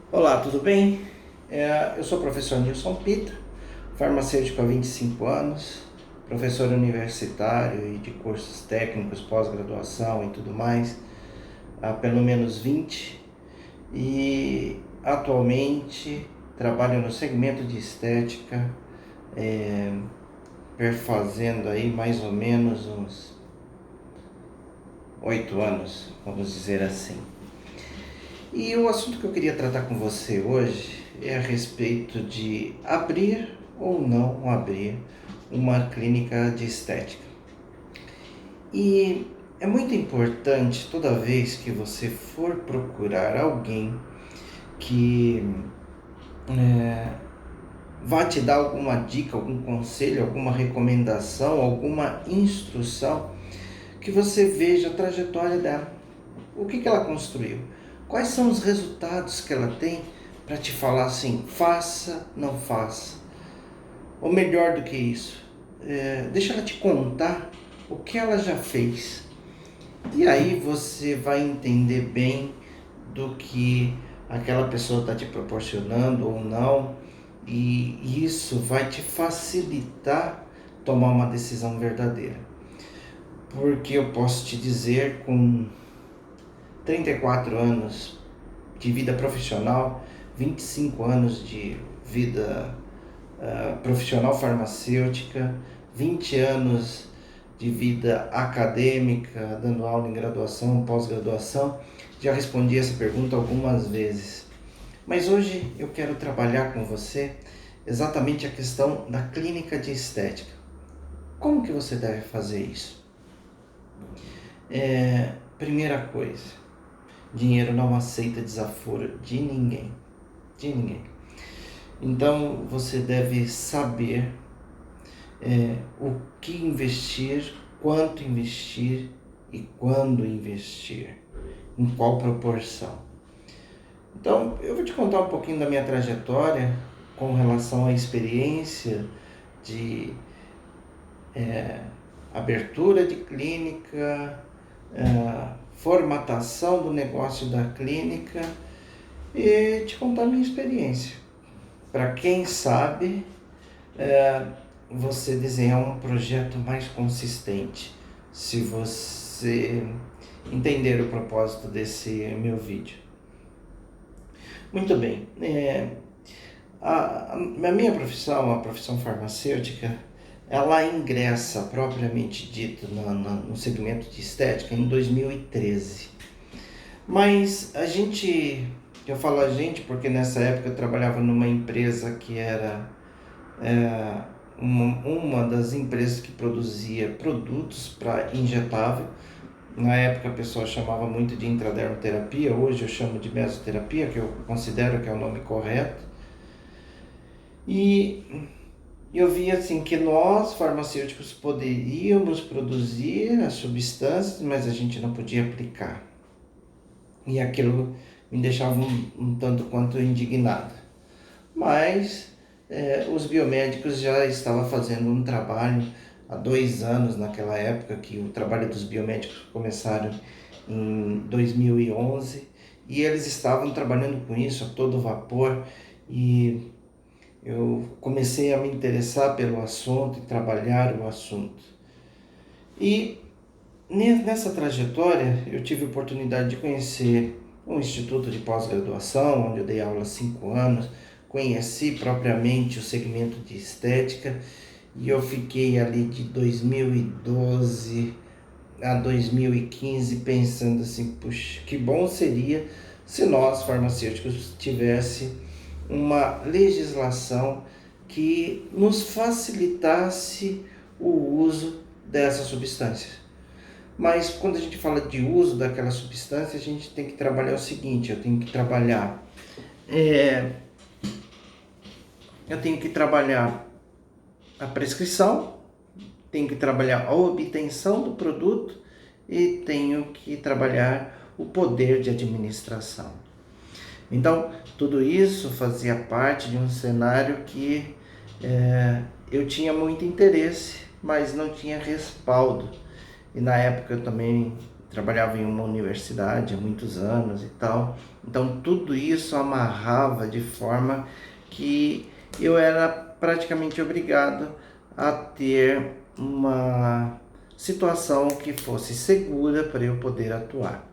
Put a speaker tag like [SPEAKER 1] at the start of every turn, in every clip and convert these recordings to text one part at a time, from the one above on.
[SPEAKER 1] Olá, tudo bem? Eu sou o professor Nilson Pita, farmacêutico há 25 anos, professor universitário e de cursos técnicos, pós-graduação e tudo mais, há pelo menos 20, e atualmente trabalho no segmento de estética, perfazendo aí mais ou menos uns 8 anos, vamos dizer assim. E o assunto que eu queria tratar com você hoje é a respeito de abrir ou não abrir uma clínica de estética. E é muito importante toda vez que você for procurar alguém que vá te dar alguma dica, algum conselho, alguma recomendação, alguma instrução, que você veja a trajetória dela. O que ela construiu? Quais são os resultados que ela tem para te falar assim, faça, não faça. Ou melhor do que isso, deixa ela te contar o que ela já fez. E aí você vai entender bem do que aquela pessoa está te proporcionando ou não. E isso vai te facilitar tomar uma decisão verdadeira. Porque eu posso te dizer, com 34 anos de vida profissional, 25 anos de vida profissional farmacêutica, 20 anos de vida acadêmica, dando aula em graduação, pós-graduação. Já respondi essa pergunta algumas vezes. Mas hoje eu quero trabalhar com você exatamente a questão da clínica de estética. Como que você deve fazer isso? Primeira coisa, dinheiro não aceita desaforo de ninguém. De ninguém. Então você deve saber o que investir, quanto investir e quando investir, em qual proporção. Então eu vou te contar um pouquinho da minha trajetória com relação à experiência de abertura de clínica, formatação do negócio da clínica e te contar a minha experiência. Para quem sabe, você desenhar um projeto mais consistente, se você entender o propósito desse meu vídeo. Muito bem, a minha profissão, a profissão farmacêutica, ela ingressa propriamente dito no segmento de estética em 2013. Mas eu falo a gente porque nessa época eu trabalhava numa empresa que era uma das empresas que produzia produtos para injetável. Na época a pessoa chamava muito de intradermoterapia, hoje eu chamo de mesoterapia, que eu considero que é o nome correto. E eu vi assim que nós, farmacêuticos, poderíamos produzir as substâncias, mas a gente não podia aplicar. E aquilo me deixava um tanto quanto indignado. Mas os biomédicos já estavam fazendo um trabalho há 2 anos naquela época, que o trabalho dos biomédicos começaram em 2011, e eles estavam trabalhando com isso a todo vapor, e eu comecei a me interessar pelo assunto e trabalhar o assunto. E nessa trajetória eu tive a oportunidade de conhecer um instituto de pós-graduação, onde eu dei aula há 5 anos, conheci propriamente o segmento de estética, e eu fiquei ali de 2012 a 2015 pensando assim, puxa, que bom seria se nós farmacêuticos tivesse uma legislação que nos facilitasse o uso dessas substâncias. Mas quando a gente fala de uso daquela substância, a gente tem que trabalhar o seguinte, eu tenho que trabalhar a prescrição, tenho que trabalhar a obtenção do produto e tenho que trabalhar o poder de administração. Então, tudo isso fazia parte de um cenário que eu tinha muito interesse, mas não tinha respaldo. E na época eu também trabalhava em uma universidade há muitos anos e tal. Então tudo isso amarrava de forma que eu era praticamente obrigado a ter uma situação que fosse segura para eu poder atuar.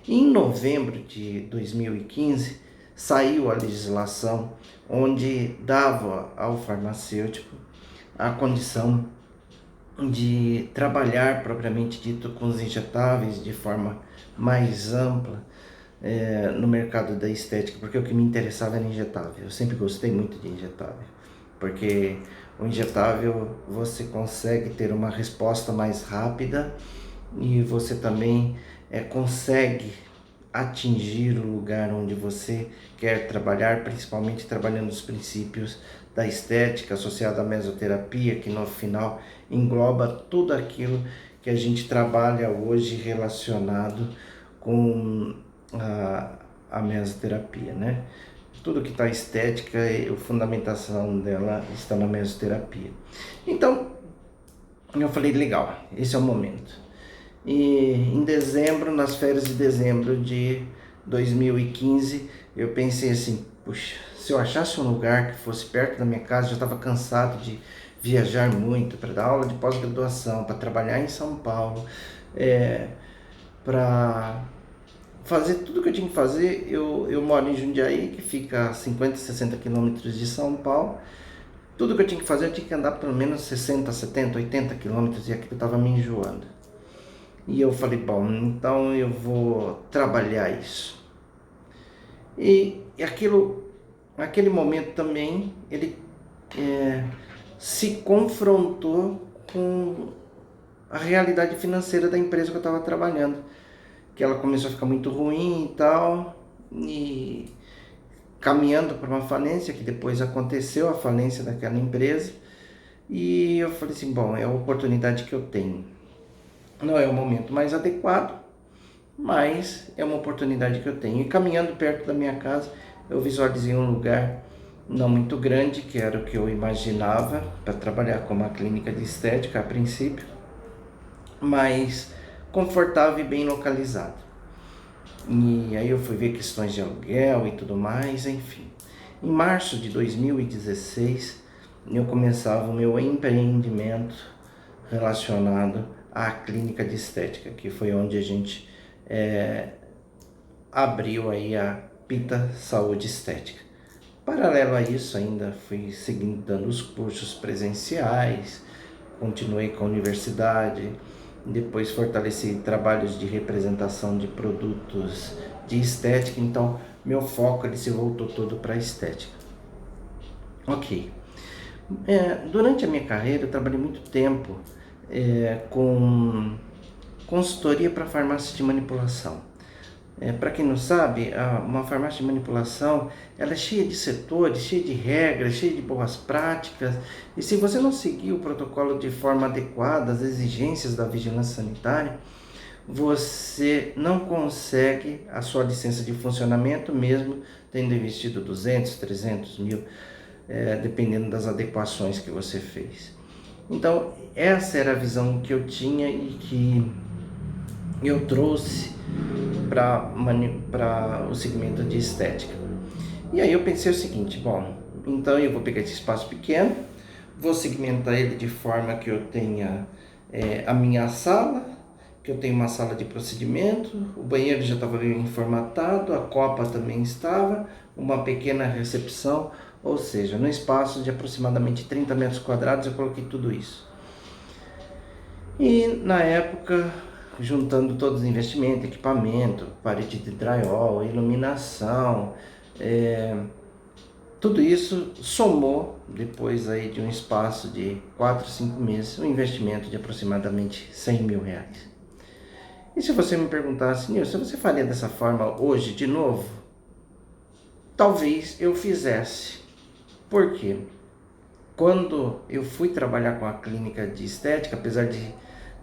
[SPEAKER 1] Em novembro de 2015, saiu a legislação onde dava ao farmacêutico a condição de trabalhar propriamente dito com os injetáveis de forma mais ampla no mercado da estética, porque o que me interessava era injetável. Eu sempre gostei muito de injetável, porque o injetável você consegue ter uma resposta mais rápida e você também consegue atingir o lugar onde você quer trabalhar, principalmente trabalhando os princípios da estética associada à mesoterapia, que no final engloba tudo aquilo que a gente trabalha hoje relacionado com a mesoterapia, né? Tudo que está estética, a fundamentação dela está na mesoterapia. Então, eu falei, legal, esse é o momento. E em dezembro, nas férias de dezembro de 2015, eu pensei assim, puxa, se eu achasse um lugar que fosse perto da minha casa, eu já estava cansado de viajar muito para dar aula de pós-graduação, para trabalhar em São Paulo, para fazer tudo que eu tinha que fazer. Eu moro em Jundiaí, que fica a 50, 60 quilômetros de São Paulo. Tudo que eu tinha que fazer, eu tinha que andar pelo menos 60, 70, 80 quilômetros, e aquilo estava me enjoando. E eu falei, bom, então eu vou trabalhar isso. E aquele momento também, ele se confrontou com a realidade financeira da empresa que eu estava trabalhando, que ela começou a ficar muito ruim e tal, e caminhando para uma falência, que depois aconteceu a falência daquela empresa. E eu falei assim, bom, é a oportunidade que eu tenho. Não é o momento mais adequado, mas é uma oportunidade que eu tenho. E caminhando perto da minha casa, eu visualizei um lugar não muito grande, que era o que eu imaginava para trabalhar com uma clínica de estética a princípio, mas confortável e bem localizado. E aí eu fui ver questões de aluguel e tudo mais, enfim. Em março de 2016, eu começava o meu empreendimento relacionado à clínica de estética, que foi onde a gente abriu aí a Pita Saúde Estética. Paralelo a isso, ainda fui seguindo dando os cursos presenciais, continuei com a universidade, depois fortaleci trabalhos de representação de produtos de estética, então meu foco ele se voltou todo para a estética. Ok. Durante a minha carreira eu trabalhei muito tempo com consultoria para farmácia de manipulação. Para quem não sabe, uma farmácia de manipulação ela é cheia de setores, cheia de regras, cheia de boas práticas, e se você não seguir o protocolo de forma adequada às exigências da vigilância sanitária, você não consegue a sua licença de funcionamento, mesmo tendo investido 200, 300 mil, dependendo das adequações que você fez. Então, essa era a visão que eu tinha e que eu trouxe para o segmento de estética. E aí eu pensei o seguinte, bom, então eu vou pegar esse espaço pequeno, vou segmentar ele de forma que eu tenha a minha sala, que eu tenho uma sala de procedimento, o banheiro já estava bem formatado, a copa também estava, uma pequena recepção, ou seja, no espaço de aproximadamente 30 metros quadrados eu coloquei tudo isso. E na época, juntando todos os investimentos, equipamento, parede de drywall, iluminação, tudo isso somou, depois aí de um espaço de 4, 5 meses, um investimento de aproximadamente 100 mil reais. E se você me perguntasse, Nilson, você faria dessa forma hoje de novo? Talvez eu fizesse. Por quê? Quando eu fui trabalhar com a clínica de estética, apesar de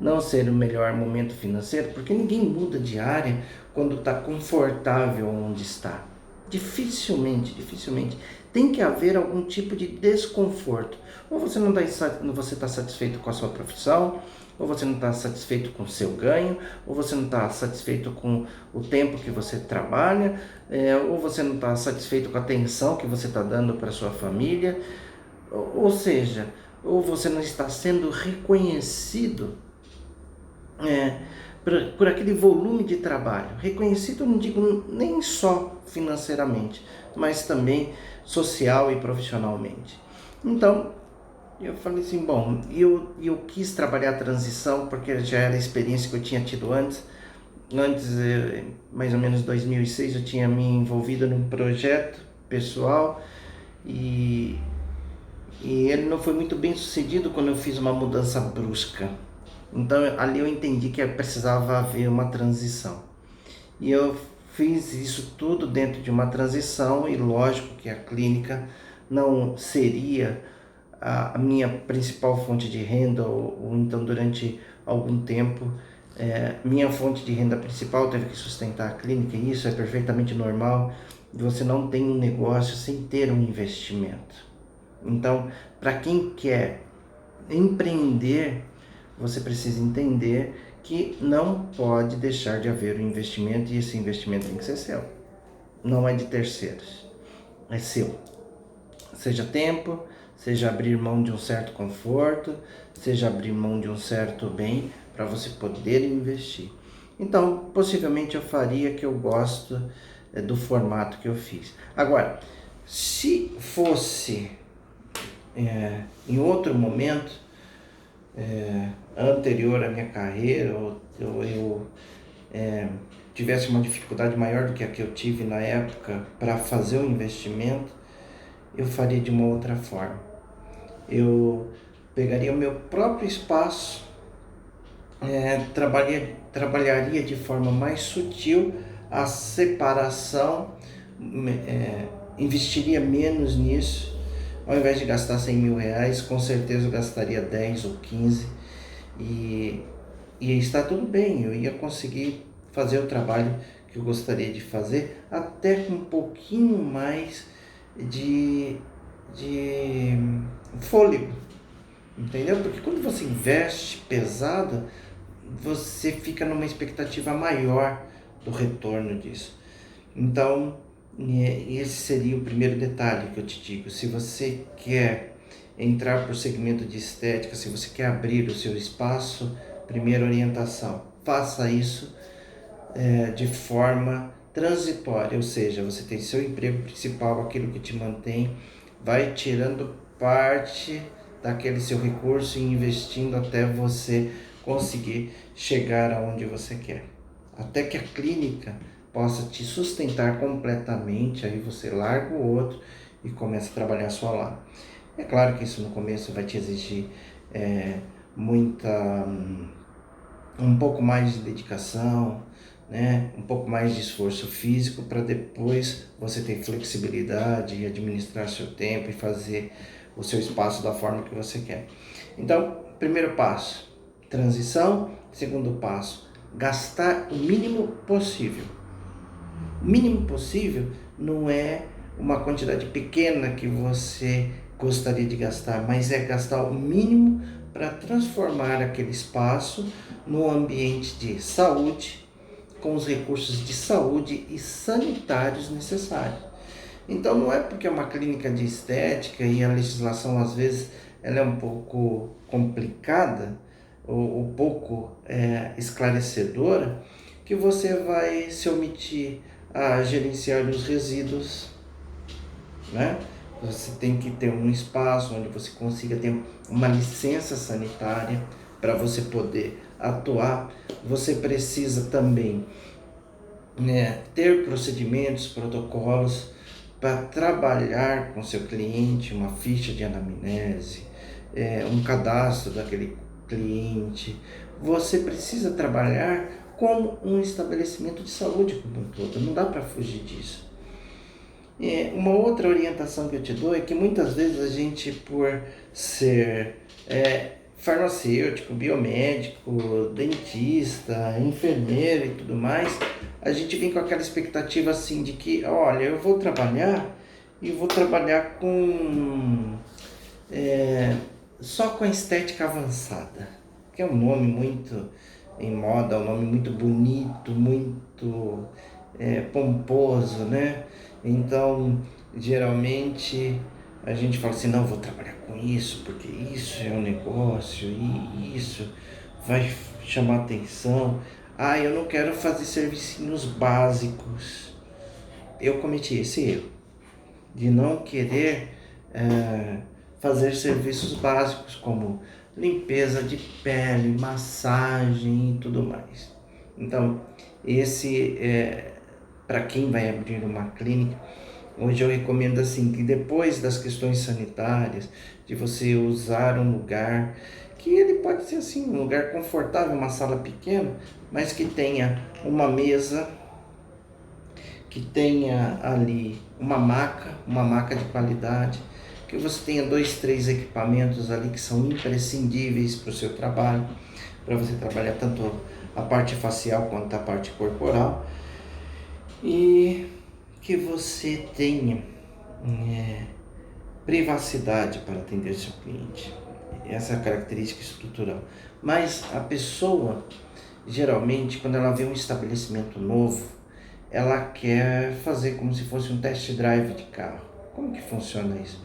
[SPEAKER 1] não ser o melhor momento financeiro, porque ninguém muda de área quando está confortável onde está. dificilmente tem que haver algum tipo de desconforto. Ou você não está satisfeito com a sua profissão, ou você não está satisfeito com o seu ganho, ou você não está satisfeito com o tempo que você trabalha, ou você não está satisfeito com a atenção que você está dando para a sua família, ou seja, ou você não está sendo reconhecido por aquele volume de trabalho. Reconhecido, eu não digo nem só financeiramente, mas também social e profissionalmente. Então, eu falei assim, bom, eu quis trabalhar a transição porque já era a experiência que eu tinha tido antes. Antes, mais ou menos 2006, eu tinha me envolvido num projeto pessoal e ele não foi muito bem sucedido quando eu fiz uma mudança brusca. Então ali eu entendi que precisava haver uma transição. E eu fiz isso tudo dentro de uma transição e lógico que a clínica não seria a minha principal fonte de renda, ou então durante algum tempo minha fonte de renda principal teve que sustentar a clínica, e isso é perfeitamente normal. Você não tem um negócio sem ter um investimento. Então, para quem quer empreender, você precisa entender que não pode deixar de haver um investimento, e esse investimento tem que ser seu, não é de terceiros, é seu. Seja tempo, seja abrir mão de um certo conforto, seja abrir mão de um certo bem para você poder investir. Então, possivelmente eu faria que eu gosto do formato que eu fiz. Agora, se fosse em outro momento, anterior à minha carreira, ou eu tivesse uma dificuldade maior do que a que eu tive na época para fazer o investimento, eu faria de uma outra forma. Eu pegaria o meu próprio espaço, trabalharia de forma mais sutil a separação, investiria menos nisso. Ao invés de gastar 100 mil reais, com certeza eu gastaria 10 ou 15 e está tudo bem, eu ia conseguir fazer o trabalho que eu gostaria de fazer, até com um pouquinho mais de fôlego, entendeu? Porque quando você investe pesado, você fica numa expectativa maior do retorno disso. Então, esse seria o primeiro detalhe que eu te digo. Se você quer entrar para o segmento de estética, se você quer abrir o seu espaço, primeira orientação, faça isso de forma transitória, ou seja, você tem seu emprego principal, aquilo que te mantém, vai tirando parte daquele seu recurso e investindo até você conseguir chegar aonde você quer. Até que a clínica possa te sustentar completamente, aí você larga o outro e começa a trabalhar só lá. É claro que isso no começo vai te exigir um pouco mais de dedicação, né? Um pouco mais de esforço físico, para depois você ter flexibilidade e administrar seu tempo e fazer o seu espaço da forma que você quer. Então, primeiro passo, transição. Segundo passo, gastar o mínimo possível. O mínimo possível não é uma quantidade pequena que você gostaria de gastar, mas é gastar o mínimo para transformar aquele espaço num ambiente de saúde, com os recursos de saúde e sanitários necessários. Então não é porque é uma clínica de estética e a legislação às vezes ela é um pouco complicada ou pouco esclarecedora, que você vai se omitir a gerenciar os resíduos, né? Você tem que ter um espaço onde você consiga ter uma licença sanitária para você poder atuar. Você precisa também ter procedimentos, protocolos para trabalhar com seu cliente, uma ficha de anamnese, um cadastro daquele cliente. Você precisa trabalhar como um estabelecimento de saúde como um todo, não dá para fugir disso. Uma outra orientação que eu te dou é que muitas vezes a gente, por ser farmacêutico, biomédico, dentista, enfermeiro e tudo mais, a gente vem com aquela expectativa assim de que, olha, eu vou trabalhar e vou trabalhar com só com a estética avançada, que é um nome muito em moda, um nome muito bonito, muito pomposo, né? Então, geralmente a gente fala assim, não, vou trabalhar com isso, porque isso é um negócio e isso vai chamar atenção. Ah, eu não quero fazer serviços básicos. Eu cometi esse erro de não querer fazer serviços básicos como limpeza de pele, massagem e tudo mais. Então, esse é para quem vai abrir uma clínica. Hoje eu recomendo assim que depois das questões sanitárias, de você usar um lugar que ele pode ser assim, um lugar confortável, uma sala pequena, mas que tenha uma mesa, que tenha ali uma maca de qualidade, que você tenha 2, 3 equipamentos ali que são imprescindíveis para o seu trabalho, para você trabalhar tanto a parte facial quanto a parte corporal, e que você tenha privacidade para atender seu cliente. Essa é a característica estrutural. Mas a pessoa, geralmente, quando ela vê um estabelecimento novo, ela quer fazer como se fosse um test drive de carro. Como que funciona isso?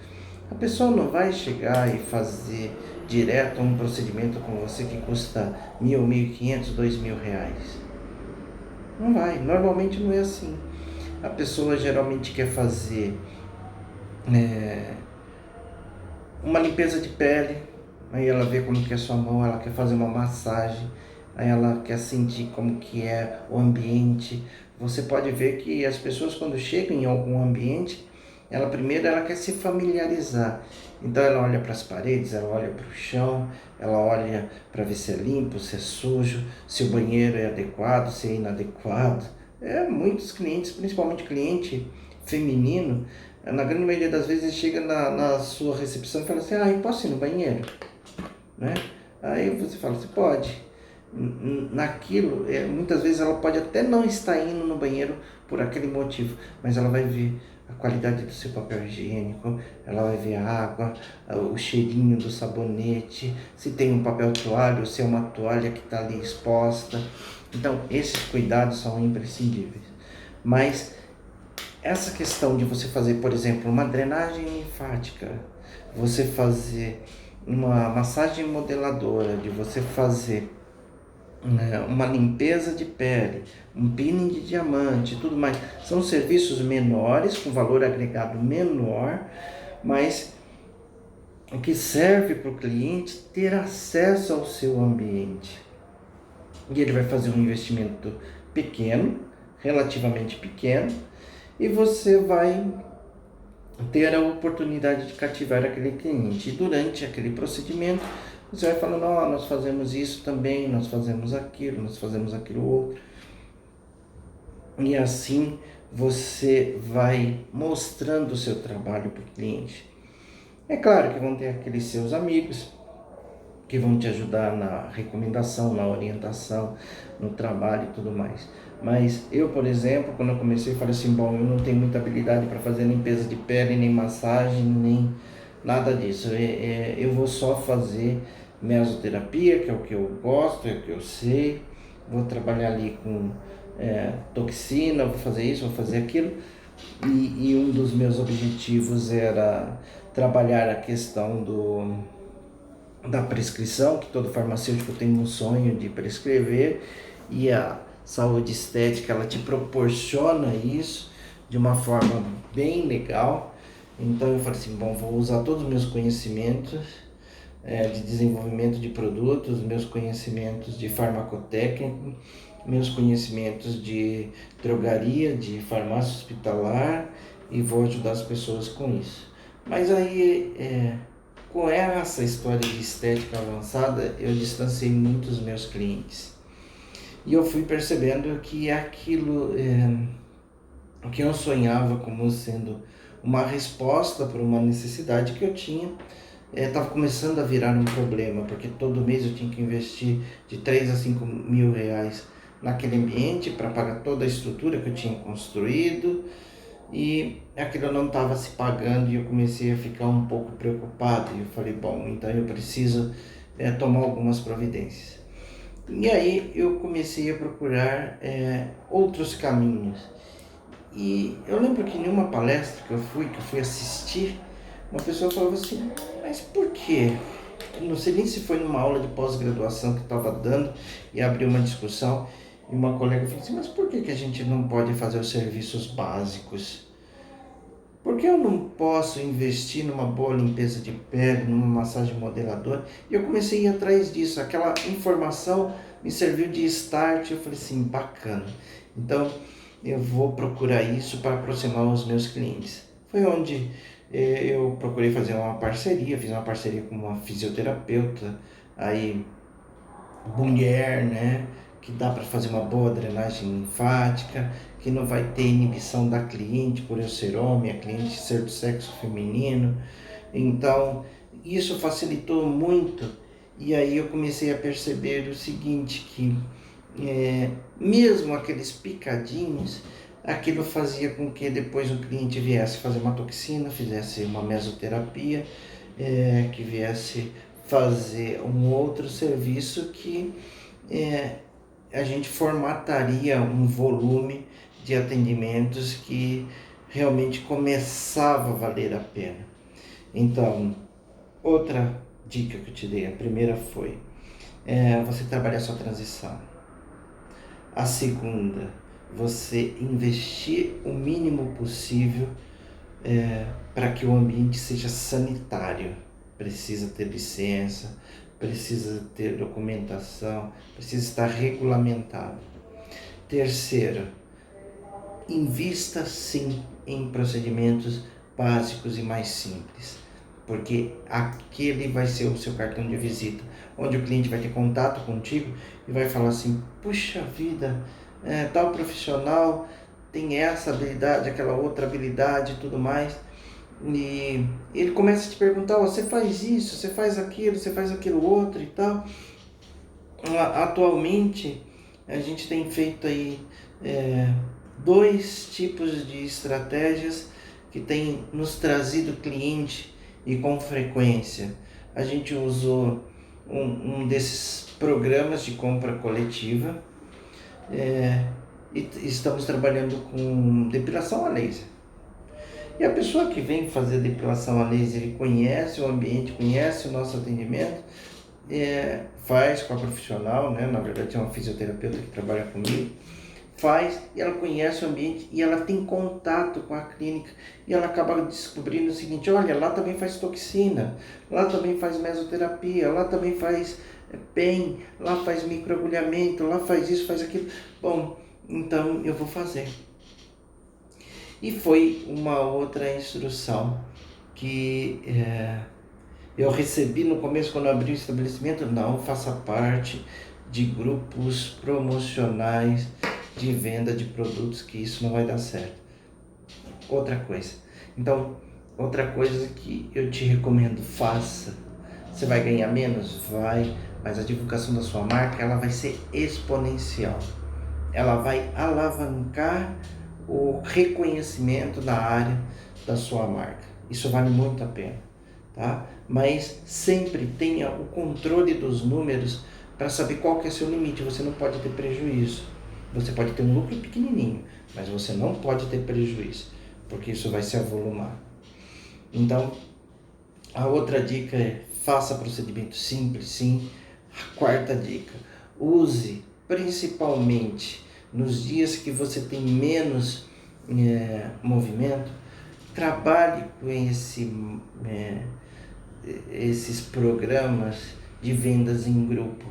[SPEAKER 1] A pessoa não vai chegar e fazer direto um procedimento com você que custa 1.000, 1.500, 2.000 reais. Não vai, normalmente não é assim. A pessoa geralmente quer fazer uma limpeza de pele, aí ela vê como que é a sua mão, ela quer fazer uma massagem, aí ela quer sentir como que é o ambiente. Você pode ver que as pessoas quando chegam em algum ambiente, ela quer se familiarizar. Então ela olha para as paredes, ela olha para o chão, ela olha para ver se é limpo, se é sujo, se o banheiro é adequado, se é inadequado. Muitos clientes, principalmente cliente feminino, na grande maioria das vezes chega na sua recepção e fala assim, eu posso ir no banheiro? Né? Aí você fala, você pode. Naquilo, muitas vezes ela pode até não estar indo no banheiro por aquele motivo, mas ela vai ver a qualidade do seu papel higiênico, ela vai ver a água, o cheirinho do sabonete, se tem um papel toalha ou se é uma toalha que está ali exposta. Então, esses cuidados são imprescindíveis. Mas essa questão de você fazer, por exemplo, uma drenagem linfática, você fazer uma massagem modeladora, de você fazer uma limpeza de pele, um peeling de diamante e tudo mais, são serviços menores, com valor agregado menor, mas que serve para o cliente ter acesso ao seu ambiente. E ele vai fazer um investimento pequeno, relativamente pequeno, e você vai ter a oportunidade de cativar aquele cliente. E durante aquele procedimento, você vai falando, nós fazemos isso também, nós fazemos aquilo outro. E assim você vai mostrando o seu trabalho para o cliente. É claro que vão ter aqueles seus amigos que vão te ajudar na recomendação, na orientação, no trabalho e tudo mais. Mas eu, por exemplo, quando eu comecei, falei assim, eu não tenho muita habilidade para fazer limpeza de pele, nem massagem, nem nada disso. Eu vou só fazer mesoterapia, que é o que eu gosto, é o que eu sei. Vou trabalhar ali com toxina, vou fazer isso, vou fazer aquilo. E um dos meus objetivos era trabalhar a questão da prescrição, que todo farmacêutico tem um sonho de prescrever, e a saúde estética ela te proporciona isso de uma forma bem legal. Então eu falei assim, vou usar todos os meus conhecimentos de desenvolvimento de produtos, meus conhecimentos de farmacotécnica, meus conhecimentos de drogaria, de farmácia hospitalar, e vou ajudar as pessoas com isso. Mas aí, com essa história de estética avançada, eu distanciei muitos meus clientes. E eu fui percebendo que aquilo que eu sonhava como sendo uma resposta para uma necessidade que eu tinha, estava começando a virar um problema, porque todo mês eu tinha que investir de 3 a 5 mil reais naquele ambiente para pagar toda a estrutura que eu tinha construído e aquilo não estava se pagando e eu comecei a ficar um pouco preocupado e eu falei, bom, então eu preciso tomar algumas providências. E aí eu comecei a procurar outros caminhos. E eu lembro que em uma palestra que eu fui assistir, uma pessoa falava assim, mas por quê? Não sei nem se foi numa aula de pós-graduação que estava dando e abriu uma discussão e uma colega falou assim, mas por que a gente não pode fazer os serviços básicos? Por que eu não posso investir numa boa limpeza de pele, numa massagem modeladora? E eu comecei a ir atrás disso, aquela informação me serviu de start, eu falei assim, bacana. Então eu vou procurar isso para aproximar os meus clientes. Foi onde eu procurei fazer uma parceria, fiz uma parceria com uma fisioterapeuta, aí mulher, né? Que dá para fazer uma boa drenagem linfática, que não vai ter inibição da cliente por eu ser homem, a cliente ser do sexo feminino. Então, isso facilitou muito. E aí eu comecei a perceber o seguinte, que mesmo aqueles picadinhos, aquilo fazia com que depois o cliente viesse fazer uma toxina, fizesse uma mesoterapia, que viesse fazer um outro serviço que a gente formataria um volume de atendimentos que realmente começava a valer a pena. Então, outra dica que eu te dei, a primeira foi você trabalhar sua transição. A segunda, você investir o mínimo possível para que o ambiente seja sanitário. Precisa ter licença, precisa ter documentação, precisa estar regulamentado. Terceiro, invista sim em procedimentos básicos e mais simples, porque aquele vai ser o seu cartão de visita, onde o cliente vai ter contato contigo e vai falar assim, puxa vida, tal profissional tem essa habilidade, aquela outra habilidade e tudo mais. E ele começa a te perguntar, você faz isso, você faz aquilo outro e tal. Atualmente a gente tem feito aí 2 tipos de estratégias que tem nos trazido cliente e com frequência. A gente usou um desses programas de compra coletiva e estamos trabalhando com depilação a laser. E a pessoa que vem fazer depilação a laser, ele conhece o ambiente, conhece o nosso atendimento, faz com a profissional, né? Na verdade é uma fisioterapeuta que trabalha comigo, faz e ela conhece o ambiente e ela tem contato com a clínica e ela acaba descobrindo o seguinte, olha, lá também faz toxina, lá também faz mesoterapia, lá também faz PEN, lá faz microagulhamento, lá faz isso, faz aquilo. Bom, então eu vou fazer. E foi uma outra instrução que eu recebi no começo, quando eu abri o estabelecimento, não faça parte de grupos promocionais de venda de produtos, que isso não vai dar certo. Outra coisa. Então, outra coisa que eu te recomendo, faça. Você vai ganhar menos? Vai, mas a divulgação da sua marca, ela vai ser exponencial. Ela vai alavancar o reconhecimento da área da sua marca. Isso vale muito a pena, tá? Mas sempre tenha o controle dos números para saber qual que é seu limite. Você não pode ter prejuízo. Você pode ter um lucro pequenininho, mas você não pode ter prejuízo, porque isso vai se avolumar. Então, a outra dica é faça procedimento simples, sim. A quarta dica, use principalmente nos dias que você tem menos movimento, trabalhe com esses programas de vendas em grupo,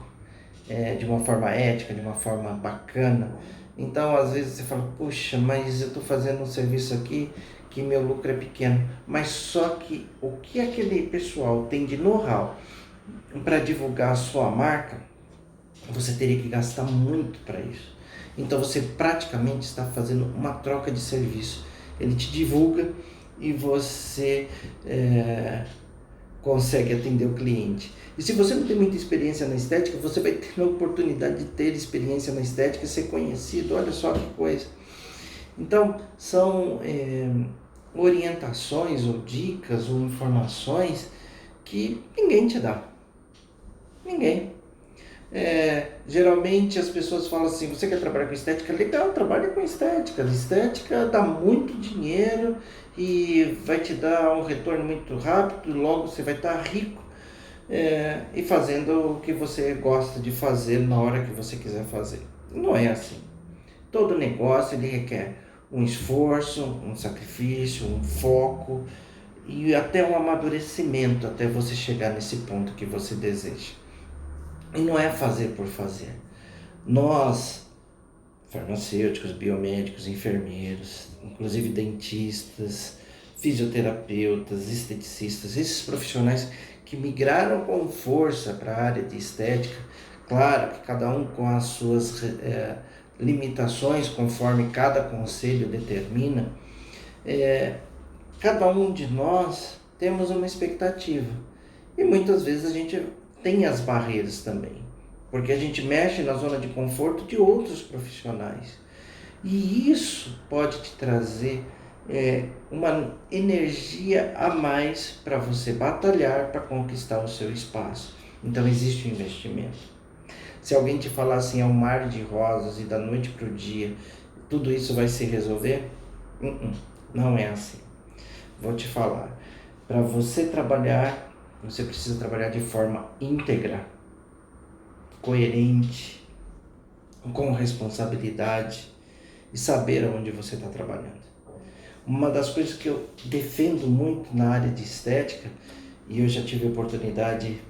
[SPEAKER 1] de uma forma ética, de uma forma bacana. Então, às vezes você fala, puxa, mas eu estou fazendo um serviço aqui que meu lucro é pequeno. Mas só que o que aquele pessoal tem de know-how para divulgar a sua marca, você teria que gastar muito para isso. Então você praticamente está fazendo uma troca de serviço. Ele te divulga e você consegue atender o cliente. E se você não tem muita experiência na estética, você vai ter a oportunidade de ter experiência na estética e ser conhecido. Olha só que coisa. Então, são orientações ou dicas ou informações que ninguém te dá. Ninguém. Geralmente as pessoas falam assim, você quer trabalhar com estética? Legal, trabalha com estética. Estética dá muito dinheiro e vai te dar um retorno muito rápido, logo você vai estar rico e fazendo o que você gosta de fazer na hora que você quiser fazer. Não é assim. Todo negócio ele requer um esforço, um sacrifício, um foco e até um amadurecimento até você chegar nesse ponto que você deseja. E não é fazer por fazer. Nós, farmacêuticos, biomédicos, enfermeiros, inclusive dentistas, fisioterapeutas, esteticistas, esses profissionais que migraram com força para a área de estética, claro que cada um com as suas limitações, conforme cada conselho determina, cada um de nós temos uma expectativa. E muitas vezes a gente tem as barreiras também, porque a gente mexe na zona de conforto de outros profissionais. E isso pode te trazer uma energia a mais para você batalhar para conquistar o seu espaço. Então existe um investimento. Se alguém te falar assim, é um mar de rosas e da noite para o dia, tudo isso vai se resolver? Não é assim. Vou te falar, para você trabalhar, você precisa trabalhar de forma íntegra, coerente, com responsabilidade e saber aonde você está trabalhando. Uma das coisas que eu defendo muito na área de estética, e eu já tive a oportunidade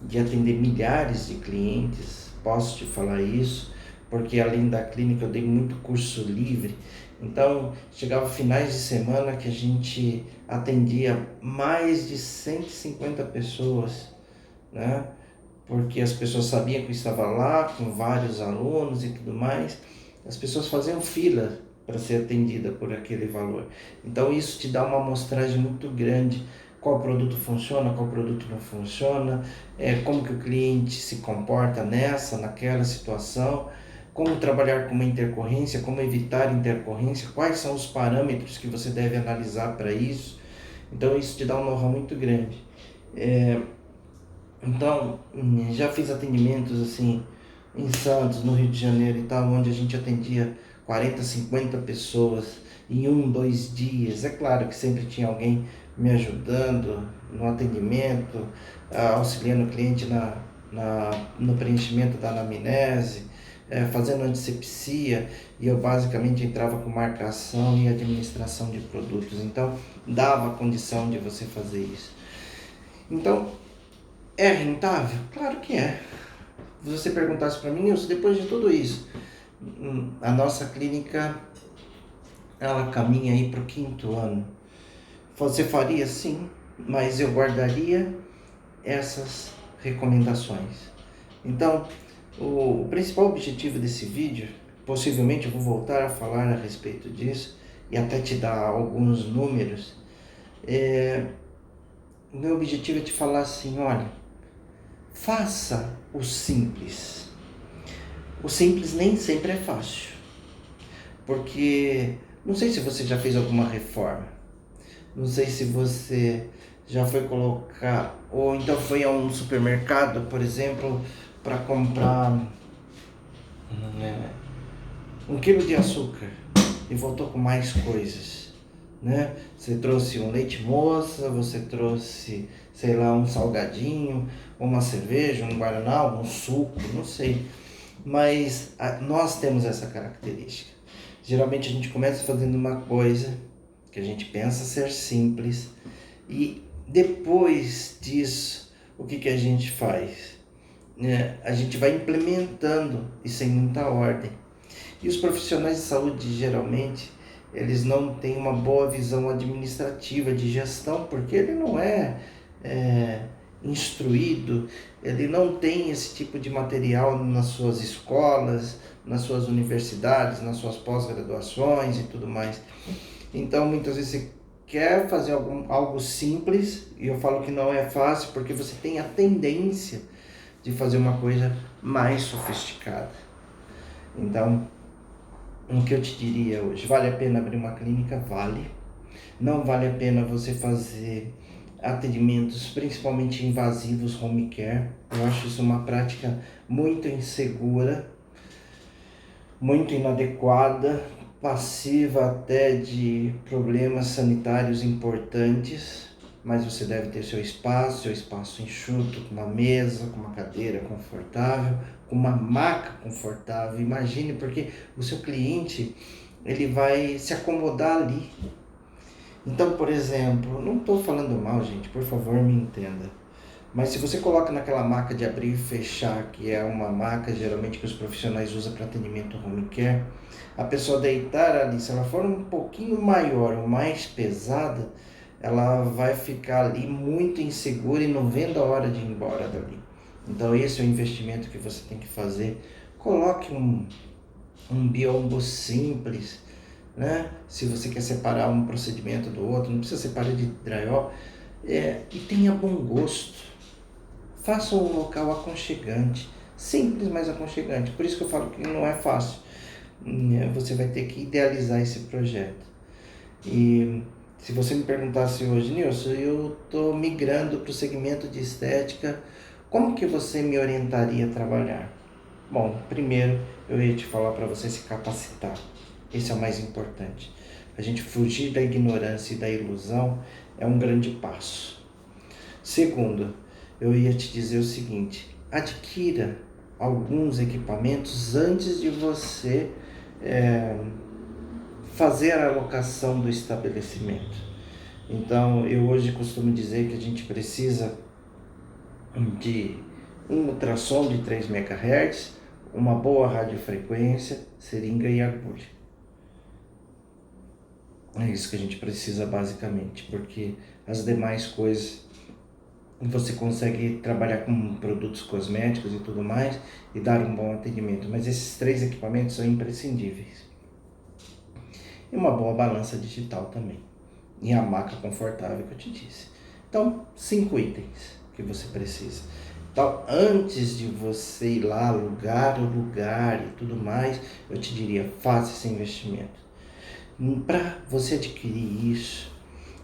[SPEAKER 1] de atender milhares de clientes, posso te falar isso, porque além da clínica eu dei muito curso livre, então chegava finais de semana que a gente atendia mais de 150 pessoas, né? Porque as pessoas sabiam que eu estava lá com vários alunos e tudo mais, as pessoas faziam fila para ser atendida por aquele valor. Então isso te dá uma amostragem muito grande, qual produto funciona, qual produto não funciona, como que o cliente se comporta naquela situação, como trabalhar com uma intercorrência, como evitar intercorrência, quais são os parâmetros que você deve analisar para isso. Então isso te dá um know-how muito grande. Então, já fiz atendimentos assim em Santos, no Rio de Janeiro e tal, onde a gente atendia 40, 50 pessoas em 2 dias. É claro que sempre tinha alguém me ajudando no atendimento, auxiliando o cliente no preenchimento da anamnese, fazendo antisepsia, e eu basicamente entrava com marcação e administração de produtos. Então, dava condição de você fazer isso. Então, é rentável? Claro que é. Se você perguntasse para mim, depois de tudo isso, a nossa clínica, ela caminha aí para o 5º ano. Você faria? Sim, mas eu guardaria essas recomendações. Então, o principal objetivo desse vídeo, possivelmente eu vou voltar a falar a respeito disso e até te dar alguns números. O meu objetivo é te falar assim, olha, faça o simples. O simples nem sempre é fácil, porque não sei se você já fez alguma reforma, não sei se você já foi colocar, ou então foi a um supermercado, por exemplo, para comprar 1 quilo de açúcar e voltou com mais coisas, né? Você trouxe um leite moça, você trouxe, sei lá, um salgadinho, uma cerveja, um guaraná, um suco, não sei. Mas nós temos essa característica. Geralmente a gente começa fazendo uma coisa que a gente pensa ser simples e depois disso, o que a gente faz? A gente vai implementando isso em muita ordem. E os profissionais de saúde, geralmente, eles não têm uma boa visão administrativa de gestão, porque ele não é instruído, ele não tem esse tipo de material nas suas escolas, nas suas universidades, nas suas pós-graduações e tudo mais. Então, muitas vezes você quer fazer algo simples, e eu falo que não é fácil porque você tem a tendência de fazer uma coisa mais sofisticada. Então, o que eu te diria hoje? Vale a pena abrir uma clínica? Vale. Não vale a pena você fazer atendimentos, principalmente invasivos, home care. Eu acho isso uma prática muito insegura, muito inadequada, passiva até de problemas sanitários importantes, mas você deve ter seu espaço enxuto, com uma mesa, com uma cadeira confortável, com uma maca confortável. Imagine, porque o seu cliente, ele vai se acomodar ali. Então, por exemplo, não estou falando mal, gente, por favor, me entenda. Mas se você coloca naquela maca de abrir e fechar, que é uma maca geralmente que os profissionais usam para atendimento home care, a pessoa deitar ali, se ela for um pouquinho maior ou mais pesada, ela vai ficar ali muito insegura e não vendo a hora de ir embora dali. Então esse é o investimento que você tem que fazer. Coloque um biombo simples, né? Se você quer separar um procedimento do outro, não precisa separar de drywall, e tenha bom gosto. Faça um local aconchegante, simples, mas aconchegante. Por isso que eu falo que não é fácil. Você vai ter que idealizar esse projeto. E se você me perguntasse hoje, Nilson, eu estou migrando para o segmento de estética, como que você me orientaria a trabalhar? Bom, primeiro eu ia te falar para você se capacitar. Esse é o mais importante. A gente fugir da ignorância e da ilusão é um grande passo. Segundo, eu ia te dizer o seguinte: adquira alguns equipamentos antes de você fazer a alocação do estabelecimento. Então, eu hoje costumo dizer que a gente precisa de um ultrassom de 3 MHz, uma boa radiofrequência, seringa e agulha. É isso que a gente precisa basicamente, porque as demais coisas você consegue trabalhar com produtos cosméticos e tudo mais e dar um bom atendimento, mas esses 3 equipamentos são imprescindíveis. E uma boa balança digital também, e a maca confortável que eu te disse. Então, 5 itens que você precisa. Então, antes de você ir lá alugar o lugar e tudo mais, eu te diria, faça esse investimento. Para você adquirir isso,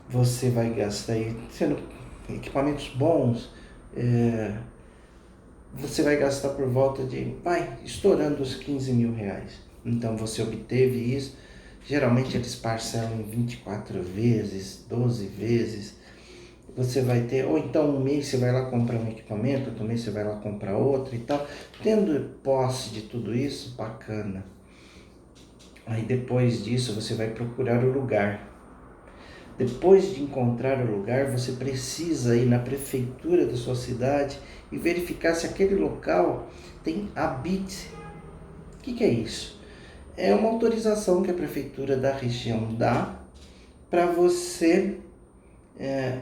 [SPEAKER 1] você vai gastar aí, sendo equipamentos bons, você vai gastar por volta de, estourando os 15 mil reais. Então você obteve isso, geralmente eles parcelam em 24 vezes, 12 vezes, você vai ter, ou então um mês você vai lá comprar um equipamento, outro mês você vai lá comprar outro e tal, tendo posse de tudo isso, bacana. Aí depois disso você vai procurar o lugar. Depois de encontrar o lugar, você precisa ir na prefeitura da sua cidade e verificar se aquele local tem habite. O que é isso? É uma autorização que a prefeitura da região dá para você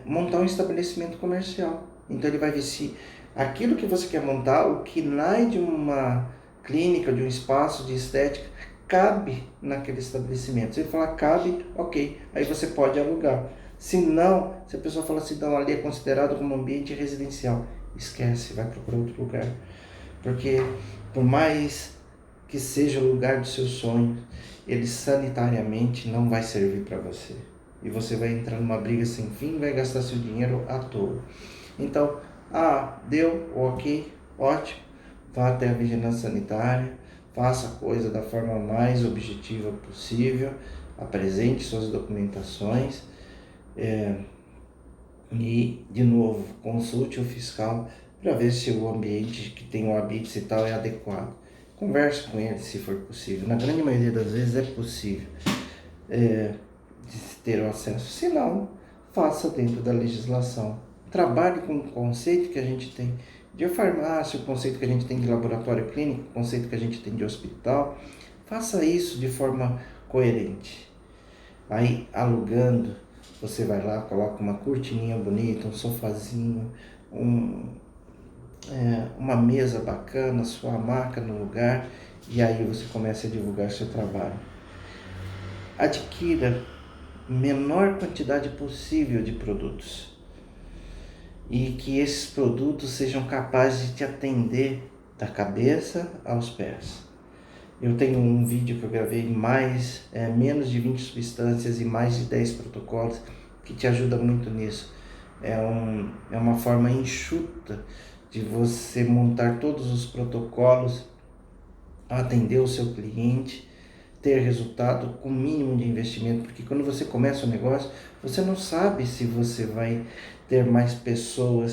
[SPEAKER 1] montar um estabelecimento comercial. Então ele vai ver se aquilo que você quer montar, o que nasce de uma clínica, de um espaço de estética, cabe naquele estabelecimento. Se ele falar cabe, ok, aí você pode alugar. Se não, se a pessoa fala assim, não, ali é considerado como ambiente residencial, esquece, vai procurar outro lugar. Porque por mais que seja o lugar dos seus sonhos, ele sanitariamente não vai servir para você. E você vai entrar numa briga sem fim e vai gastar seu dinheiro à toa. Então, deu, ok, ótimo, vá até a vigilância sanitária, faça a coisa da forma mais objetiva possível, apresente suas documentações e, de novo, consulte o fiscal para ver se o ambiente que tem o habite e tal é adequado. Converse com ele se for possível. Na grande maioria das vezes é possível de ter o acesso. Se não, faça dentro da legislação. Trabalhe com o conceito que a gente tem de farmácia, o conceito que a gente tem de laboratório clínico, o conceito que a gente tem de hospital. Faça isso de forma coerente. Aí, alugando, você vai lá, coloca uma cortininha bonita, um sofazinho, uma mesa bacana, sua marca no lugar, e aí você começa a divulgar seu trabalho. Adquira menor quantidade possível de produtos e que esses produtos sejam capazes de te atender da cabeça aos pés. Eu tenho um vídeo que eu gravei menos de 20 substâncias e mais de 10 protocolos que te ajuda muito nisso. É uma forma enxuta de você montar todos os protocolos, atender o seu cliente, ter resultado com o mínimo de investimento, porque quando você começa o negócio, você não sabe se você vai ter mais pessoas